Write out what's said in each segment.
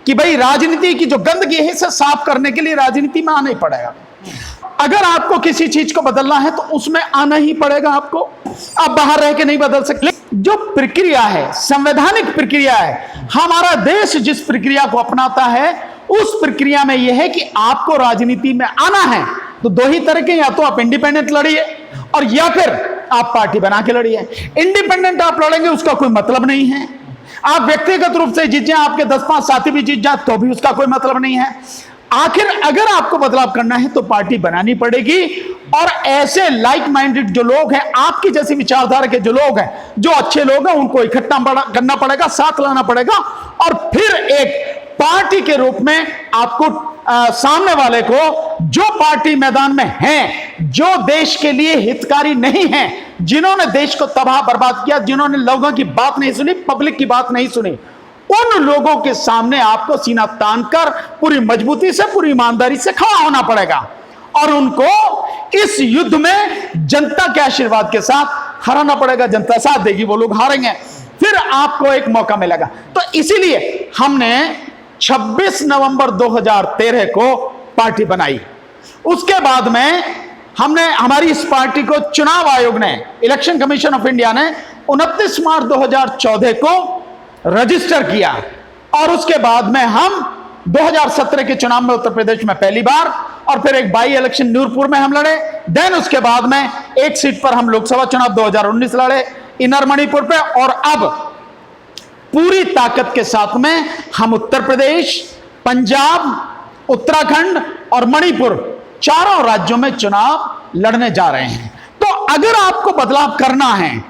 कि भाई राजनीति की जो गंदगी है इसे साफ करने के लिए राजनीति में आना ही पड़ेगा। अगर आपको किसी चीज को बदलना है तो उसमें आना ही पड़ेगा आपको, आप बाहर रह के नहीं बदल सकते। जो प्रक्रिया है संवैधानिक प्रक्रिया है, हमारा देश जिस प्रक्रिया को अपनाता है उस प्रक्रिया में यह है कि आपको राजनीति में आना है तो दो ही तरह के, या तो आप इंडिपेंडेंट लड़िए और या फिर आप पार्टी बना के लड़िए। इंडिपेंडेंट आप लड़ेंगे उसका कोई मतलब नहीं है, आप व्यक्तिगत रूप से जीत जाए, आपके 10-5 साथी भी जीत जाए तो भी उसका कोई मतलब नहीं है। आखिर अगर आपको बदलाव करना है तो पार्टी बनानी पड़ेगी और ऐसे लाइक माइंडेड जो लोग हैं, आपकी जैसी विचारधारा के जो लोग हैं, जो अच्छे लोग हैं, उनको इकट्ठा करना पड़ेगा, साथ लाना पड़ेगा और फिर एक पार्टी के रूप में आपको सामने वाले को, जो पार्टी मैदान में हैं, जो देश के लिए हितकारी नहीं हैं, जिन्होंने देश को तबाह बर्बाद किया, जिन्होंने लोगों की बात नहीं सुनी, पब्लिक की बात नहीं सुनी, उन लोगों के सामने आपको सीना तानकर पूरी मजबूती से, पूरी ईमानदारी से खड़ा होना पड़ेगा और उनको इस युद्ध में जनता के आशीर्वाद के साथ हराना पड़ेगा। जनता साथ देगी, वो लोग हारेंगे, फिर आपको एक मौका मिलेगा। तो इसीलिए हमने 26 नवंबर 2013 को पार्टी बनाई। उसके बाद में हमने हमारी इस पार्टी को चुनाव आयोग ने, इलेक्शन कमीशन ऑफ इंडिया ने 29 मार्च 2014 को रजिस्टर किया और उसके बाद में हम 2017 के चुनाव में उत्तर प्रदेश में पहली बार और फिर एक बाई इलेक्शन नूरपुर में हम लड़े। देन उसके बाद में एक सीट पर हम लोकसभा चुनाव 2019 लड़े इनर मणिपुर पे, और अब पूरी ताकत के साथ में हम उत्तर प्रदेश, पंजाब, उत्तराखंड और मणिपुर चारों राज्यों में चुनाव लड़ने जा रहे हैं। तो अगर आपको बदलाव करना है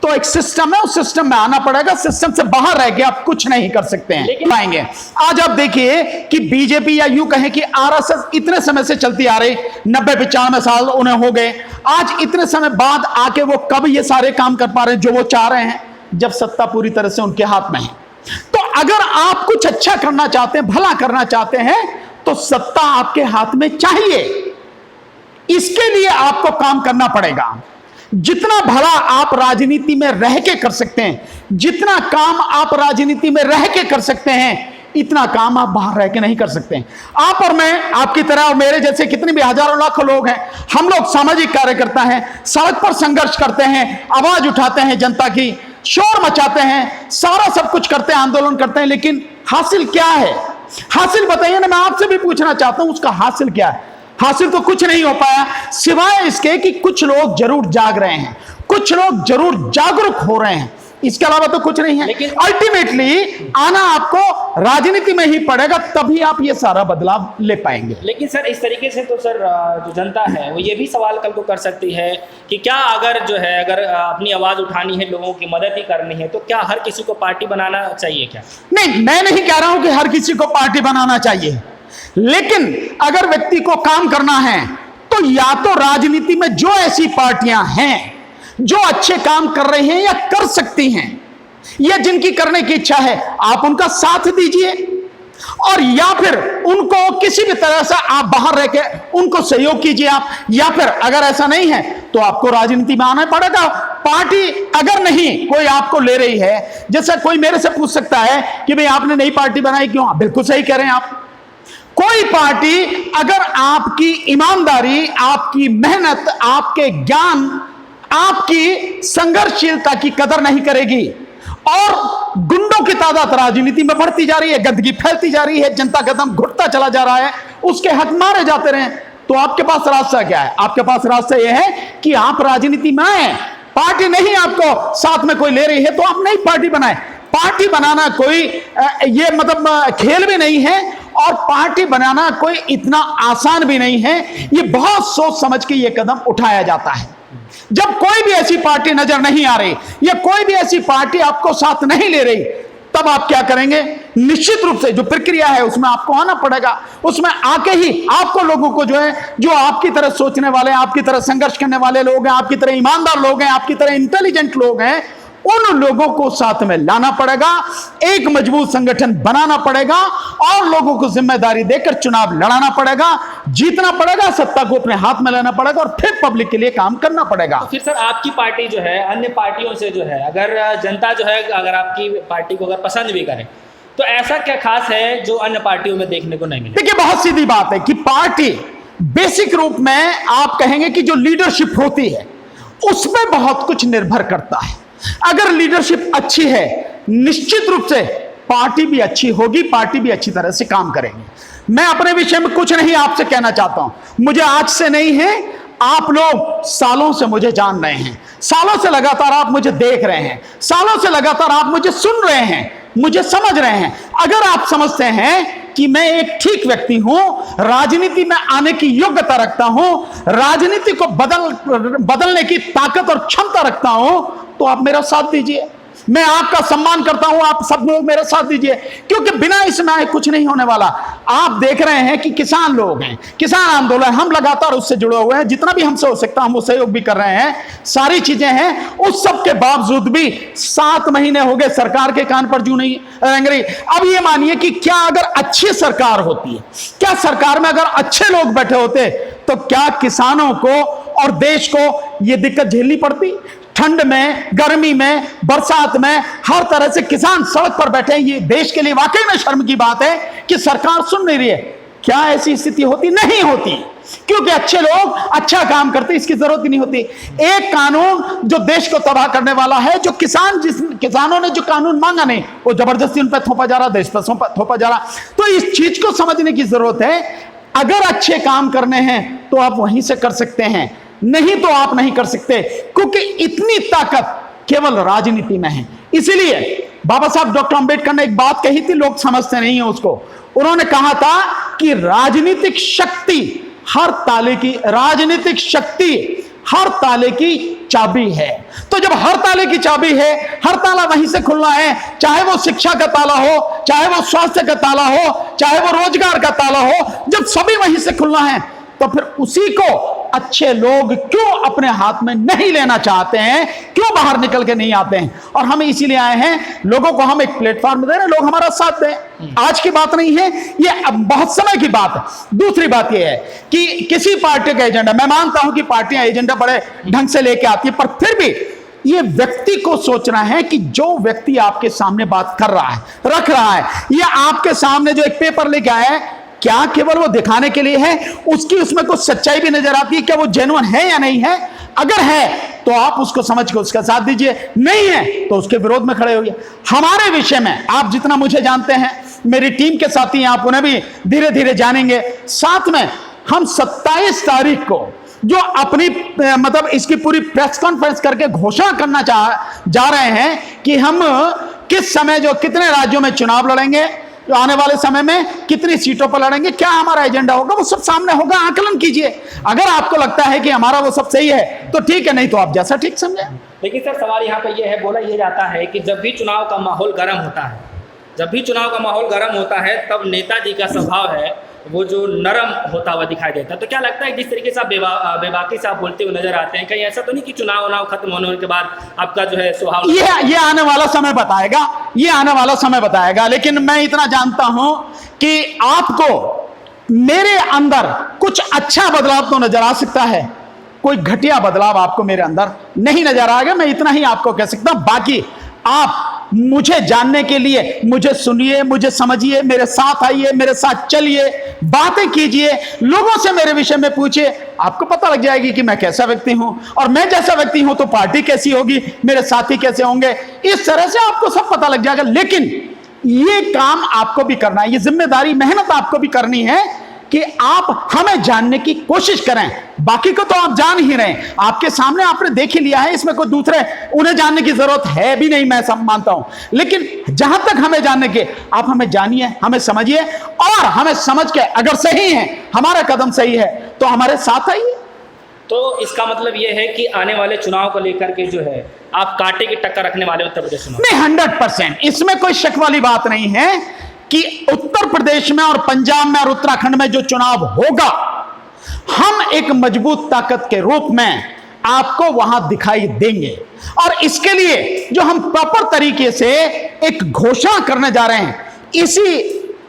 तो एक सिस्टम है, उस सिस्टम में आना पड़ेगा। सिस्टम से बाहर रह के आप कुछ नहीं कर सकते हैं, पाएंगे। आज आप देखिए कि बीजेपी, या यूं कहें कि आरएसएस इतने समय से चलती आ रही, 90-95 साल उन्हें हो गए, आज इतने समय बाद आके वो कब ये सारे काम कर पा रहे हैं जो वो चाह रहे हैं, जब सत्ता पूरी तरह से उनके हाथ में है। तो अगर आप कुछ अच्छा करना चाहते हैं, भला करना चाहते हैं, तो सत्ता आपके हाथ में चाहिए। इसके लिए आपको काम करना पड़ेगा। जितना भला आप राजनीति में रह के कर सकते हैं, जितना काम आप राजनीति में रह के कर सकते हैं, इतना काम आप बाहर रह के नहीं कर सकते हैं। आप और मैं, आपकी तरह और मेरे जैसे कितने भी हजारों लाखों लोग हैं, हम लोग सामाजिक कार्यकर्ता हैं, सड़क पर संघर्ष करते हैं, आवाज उठाते हैं, जनता की शोर मचाते हैं, सारा सब कुछ करते हैं, आंदोलन करते हैं, लेकिन हासिल क्या है? हासिल बताइए ना, मैं आपसे भी पूछना चाहता हूं, उसका हासिल क्या है? हासिल तो कुछ नहीं हो पाया, सिवाय इसके कि कुछ लोग जरूर जाग रहे हैं, कुछ लोग जरूर जागरूक हो रहे हैं, इसके अलावा तो कुछ नहीं है। लेकिन अल्टीमेटली आना आपको राजनीति में ही पड़ेगा, तभी आप ये सारा बदलाव ले पाएंगे। लेकिन सर इस तरीके से तो सर जो जनता है वो ये भी सवाल कल को कर सकती है कि क्या अगर जो है, अगर अपनी आवाज उठानी है, लोगों की मदद ही करनी है, तो क्या हर किसी को पार्टी बनाना चाहिए क्या? नहीं, मैं नहीं कह रहा हूं कि हर किसी को पार्टी बनाना चाहिए, लेकिन अगर व्यक्ति को काम करना है तो या तो राजनीति में जो ऐसी पार्टियां हैं जो अच्छे काम कर रही हैं या कर सकती हैं, या जिनकी करने की इच्छा है, आप उनका साथ दीजिए, और या फिर उनको किसी भी तरह से आप बाहर रह के उनको सहयोग कीजिए आप, या फिर अगर ऐसा नहीं है तो आपको राजनीति में आना पड़ेगा। पार्टी अगर नहीं कोई आपको ले रही है, जैसे कोई मेरे से पूछ सकता है कि भाई आपने नई पार्टी बनाई क्यों? बिल्कुल सही कह रहे हैं आप। कोई पार्टी अगर आपकी ईमानदारी, आपकी मेहनत, आपके ज्ञान, आपकी संघर्षशीलता की कदर नहीं करेगी और गुंडों की तादाद राजनीति में बढ़ती जा रही है, गंदगी फैलती जा रही है, जनता का दम घुटता चला जा रहा है, उसके हक मारे जाते रहे, तो आपके पास रास्ता क्या है? आपके पास रास्ता यह है कि आप राजनीति में आए। पार्टी नहीं आपको साथ में कोई ले रही है तो आप नई पार्टी बनाए। पार्टी बनाना कोई ये मतलब खेल भी नहीं है, और पार्टी बनाना कोई इतना आसान भी नहीं है। ये बहुत सोच समझ के ये कदम उठाया जाता है। जब कोई भी ऐसी पार्टी नजर नहीं आ रही या कोई भी ऐसी पार्टी आपको साथ नहीं ले रही, तब आप क्या करेंगे? निश्चित रूप से जो प्रक्रिया है उसमें आपको आना पड़ेगा। उसमें आके ही आपको लोगों को जो है, जो आपकी तरह सोचने वाले, आपकी तरह संघर्ष करने वाले लोग हैं, आपकी तरह ईमानदार लोग हैं, आपकी तरह इंटेलिजेंट लोग हैं, उन लोगों को साथ में लाना पड़ेगा, एक मजबूत संगठन बनाना पड़ेगा और लोगों को जिम्मेदारी देकर चुनाव लड़ाना पड़ेगा, जीतना पड़ेगा, सत्ता को अपने हाथ में लेना पड़ेगा और फिर पब्लिक के लिए काम करना पड़ेगा। तो फिर सर आपकी पार्टी जो है अन्य पार्टियों से जो है, अगर जनता जो है अगर आपकी पार्टी को अगर पसंद भी करे तो ऐसा क्या खास है जो अन्य पार्टियों में देखने को नहीं मिले? देखिए, बहुत सीधी बात है कि पार्टी बेसिक रूप में आप कहेंगे कि जो लीडरशिप होती है उस पर बहुत कुछ निर्भर करता है। अगर लीडरशिप अच्छी है, निश्चित रूप से पार्टी भी अच्छी होगी, पार्टी भी अच्छी तरह से काम करेंगे। मैं अपने विषय में कुछ नहीं आपसे कहना चाहता हूं, मुझे आज से नहीं है, आप लोग सालों से मुझे जान रहे हैं, सालों से लगातार आप मुझे देख रहे हैं, सालों से लगातार आप मुझे सुन रहे हैं, मुझे समझ रहे हैं। अगर आप समझते हैं कि मैं एक ठीक व्यक्ति हूं, राजनीति में आने की योग्यता रखता हूं, राजनीति को बदलने की ताकत और क्षमता रखता हूं, तो आप मेरा साथ दीजिए। मैं आपका सम्मान करता हूं, आप सब लोग मेरा साथ दीजिए, क्योंकि बिना इसमें आए कुछ नहीं होने वाला। आप देख रहे हैं कि किसान लोग हैं, किसान आंदोलन, हम लगातार उससे जुड़े हुए हैं, जितना भी हमसे हो सकता हम वो सहयोग भी कर रहे हैं, सारी चीजें हैं। उस सब के बावजूद भी 7 महीने हो गए सरकार के कान पर जू नहीं रेंग रही। अब ये मानिए कि क्या अगर अच्छी सरकार होती है, क्या सरकार में अगर अच्छे लोग बैठे होते, तो क्या किसानों को और देश को ये दिक्कत झेलनी पड़ती? ठंड में, गर्मी में, बरसात में हर तरह से किसान सड़क पर बैठे हैं। ये देश के लिए वाकई में शर्म की बात है कि सरकार सुन नहीं रही है। क्या ऐसी स्थिति होती? नहीं होती, क्योंकि अच्छे लोग अच्छा काम करते, इसकी जरूरत ही नहीं होती। एक कानून जो देश को तबाह करने वाला है, जो किसानों ने जो कानून मांगा नहीं, वो जबरदस्ती उन पर थोपा जा रहा, देश पर थोपा जा रहा। तो इस चीज को समझने की जरूरत है। अगर अच्छे काम करने हैं तो आप वहीं से कर सकते हैं, नहीं तो आप नहीं कर सकते, क्योंकि इतनी ताकत केवल राजनीति में है। इसीलिए बाबा साहब डॉक्टर अंबेडकर ने एक बात कही थी, लोग समझते नहीं है उसको। उन्होंने कहा था कि राजनीतिक शक्ति हर ताले की चाबी है। तो जब हर ताले की चाबी है, हर ताला वहीं से खुलना है, चाहे वो शिक्षा का ताला हो, चाहे वो स्वास्थ्य का ताला हो, चाहे वो रोजगार का ताला हो, जब सभी वहीं से खुलना है, तो फिर उसी को अच्छे लोग क्यों अपने हाथ में नहीं लेना चाहते हैं, क्यों बाहर निकल के नहीं आते हैं? और हम इसीलिए आए हैं, लोगों को हम एक प्लेटफॉर्म दे रहे हैं, लोग हमारा साथ दें। आज की बात नहीं है ये, अब बहुत समय की बात है। दूसरी बात यह है कि किसी पार्टी का एजेंडा, मैं मानता हूं कि पार्टियां एजेंडा बड़े ढंग से लेके आती है, पर फिर भी ये व्यक्ति को सोचना है कि जो व्यक्ति आपके सामने बात कर रहा है, रख रहा है, या आपके सामने जो एक पेपर लेके आया है, क्या केवल वो दिखाने के लिए है? उसकी उसमें कुछ सच्चाई भी नजर आती है, क्या वो जेन्युइन है या नहीं है? अगर है तो आप उसको समझ के उसका साथ दीजिए, नहीं है तो उसके विरोध में खड़े होइए। हमारे विषय में आप जितना मुझे जानते हैं, मेरी टीम के साथी हैं, आप उन्हें भी धीरे धीरे जानेंगे। साथ में हम 27 तारीख को जो अपनी मतलब इसकी पूरी प्रेस कॉन्फ्रेंस करके घोषणा करना जा रहे हैं कि हम किस समय जो कितने राज्यों में चुनाव लड़ेंगे, तो आने वाले समय में कितनी सीटों पर लड़ेंगे, क्या हमारा एजेंडा होगा, वो सब सामने होगा। आकलन कीजिए। अगर आपको लगता है कि हमारा वो सब सही है तो ठीक है, नहीं तो आप जैसा ठीक समझे। लेकिन सर सवाल यहाँ पे ये है, बोला ये जाता है कि जब भी चुनाव का माहौल गर्म होता है, तब नेताजी का स्वभाव है वो जो नरम होता हुआ दिखाई देता है। तो क्या लगता है जिस तरीके से आप बेबाकी से आप बोलते हुए नजर आते हैं, कहीं ऐसा तो नहीं कि चुनाव खत्म होने के बाद आपका जो है स्वभाव? ये आने वाला समय बताएगा, लेकिन मैं इतना जानता हूं कि आपको मेरे अंदर कुछ अच्छा बदलाव तो नजर आ सकता है, कोई घटिया बदलाव आपको मेरे अंदर नहीं नजर आएगा। मैं इतना ही आपको कह सकता हूं। बाकी आप मुझे जानने के लिए मुझे सुनिए, मुझे समझिए, मेरे साथ आइए, मेरे साथ चलिए, बातें कीजिए, लोगों से मेरे विषय में पूछिए, आपको पता लग जाएगी कि मैं कैसा व्यक्ति हूं, और मैं जैसा व्यक्ति हूं तो पार्टी कैसी होगी, मेरे साथी कैसे होंगे, इस तरह से आपको सब पता लग जाएगा। लेकिन ये काम आपको भी करना है, ये जिम्मेदारी, मेहनत आपको भी करनी है कि आप हमें जानने की कोशिश करें। बाकी को तो आप जान ही रहे हैं, आपके सामने आपने देख ही लिया है, इसमें कोई दूसरे उन्हें जानने की जरूरत है भी नहीं, मैं सब मानता हूं। लेकिन जहां तक हमें जानने के, आप हमें जानिए, हमें समझिए, और हमें समझ के अगर सही है, हमारा कदम सही है, तो हमारे साथ आइए। तो इसका मतलब यह है कि आने वाले चुनाव को लेकर के जो है आप कांटे की टक्कर रखने वाले उत्तर प्रदेश में? नहीं, 100%, इसमें कोई शक वाली बात नहीं है कि उत्तर प्रदेश में और पंजाब में और उत्तराखंड में जो चुनाव होगा, हम एक मजबूत ताकत के रूप में आपको वहां दिखाई देंगे। और इसके लिए जो हम प्रॉपर तरीके से एक घोषणा करने जा रहे हैं, इसी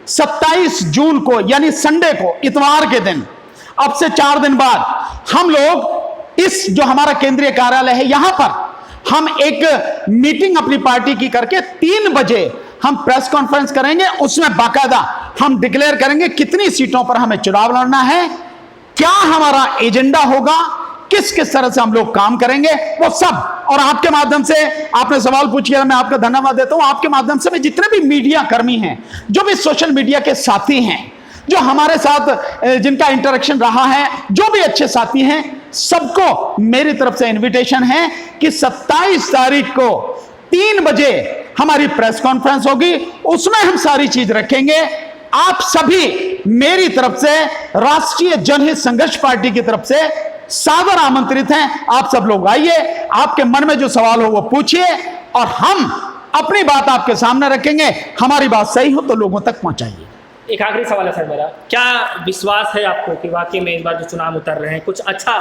27 जून को यानी संडे को, इतवार के दिन, अब से 4 दिन बाद हम लोग इस जो हमारा केंद्रीय कार्यालय है, यहां पर हम एक मीटिंग अपनी पार्टी की करके 3 बजे हम प्रेस कॉन्फ्रेंस करेंगे, उसमें बाकायदा हम डिक्लेयर करेंगे कितनी सीटों पर हमें चुनाव लड़ना है, क्या हमारा एजेंडा होगा, किस किस तरह से हम लोग काम करेंगे, वो सब। और आपके माध्यम से आपने सवाल पूछिए, मैं आपका धन्यवाद देता हूं। आपके माध्यम से मैं जितने भी मीडिया कर्मी हैं, जो भी सोशल मीडिया के साथी हैं, जो हमारे साथ जिनका इंटरेक्शन रहा है, जो भी अच्छे साथी हैं, सबको मेरी तरफ से इनविटेशन है कि 27 तारीख को 3 बजे हमारी प्रेस कॉन्फ्रेंस होगी, उसमें हम सारी चीज रखेंगे। आप सभी मेरी तरफ से, राष्ट्रीय जनहित संघर्ष पार्टी की तरफ से सादर आमंत्रित हैं। आप सब लोग आइए, आपके मन में जो सवाल हो वो पूछिए और हम अपनी बात आपके सामने रखेंगे। हमारी बात सही हो तो लोगों तक पहुंचाइए। एक आखिरी सवाल है सर मेरा, क्या विश्वास है आपको कि वाकई में इस बार जो चुनाव उतर रहे हैं कुछ अच्छा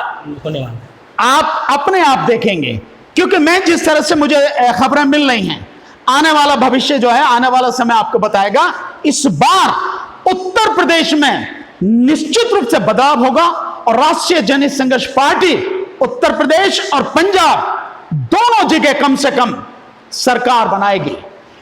होने वाला है? आप अपने आप देखेंगे, क्योंकि मैं जिस तरह से मुझे खबरें मिल रही हैं, आने वाला भविष्य जो है, आने वाला समय आपको बताएगा। इस बार उत्तर प्रदेश में निश्चित रूप से बदलाव होगा और राष्ट्रीय जनहित संघर्ष पार्टी उत्तर प्रदेश और पंजाब दोनों जगह कम से कम सरकार बनाएगी,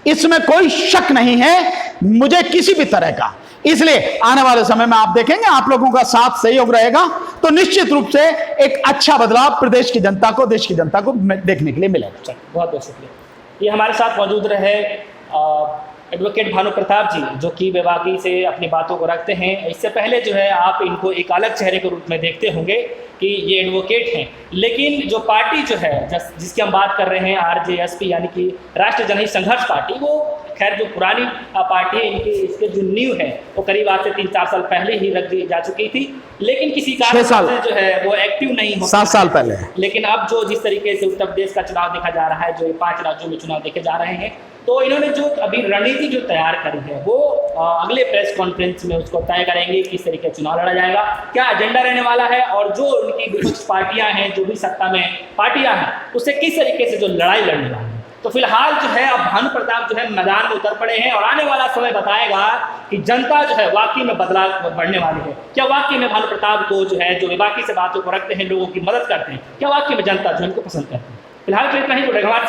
इसमें कोई शक नहीं है मुझे किसी भी तरह का। इसलिए आने वाले समय में आप देखेंगे, आप लोगों का साथ सहयोग रहेगा तो निश्चित रूप से एक अच्छा बदलाव प्रदेश की जनता को, देश की जनता को देखने के लिए मिलेगा। बहुत बहुत शुक्रिया। ये हमारे साथ मौजूद रहे एडवोकेट भानु प्रताप जी, जो कि बेबाकी से अपनी बातों को रखते हैं। इससे पहले जो है आप इनको एक अलग चेहरे के रूप में देखते होंगे कि ये एडवोकेट हैं, लेकिन जो पार्टी जो है जिसकी हम बात कर रहे हैं, RJSP यानी कि राष्ट्रीय जनहित संघर्ष पार्टी, वो खैर जो पुरानी पार्टी है, इनकी इसके जो नींव है वो करीब आज से 3-4 साल पहले ही रख दी जा चुकी थी, लेकिन किसी कारण से जो है वो एक्टिव नहीं हो, 7 साल पहले। लेकिन अब जो जिस तरीके से उत्तर प्रदेश का चुनाव देखा जा रहा है, जो 5 राज्यों में चुनाव देखे जा रहे हैं, तो इन्होंने जो अभी रणनीति जो तैयार करी है वो अगले प्रेस कॉन्फ्रेंस में उसको तय करेंगे किस तरीके चुनाव लड़ा जाएगा, क्या एजेंडा रहने वाला है, और जो उनकी विपक्ष पार्टियां हैं, जो भी सत्ता में पार्टियां हैं, उससे किस तरीके से जो लड़ाई लड़ने वाली है। तो फिलहाल जो है अब भानु प्रताप जो है मैदान में उतर पड़े हैं और आने वाला समय बताएगा कि जनता जो है वाकई में बदलाव बढ़ने वाली है। क्या वाकई में भानु प्रताप को जो है, जो बाकी से बातों को रखते हैं, लोगों की मदद करते हैं, क्या वाकई में जनता जो है उनको पसंद करती है? फिलहाल तो इतना ही, जुड़ेगा हमारे साथ।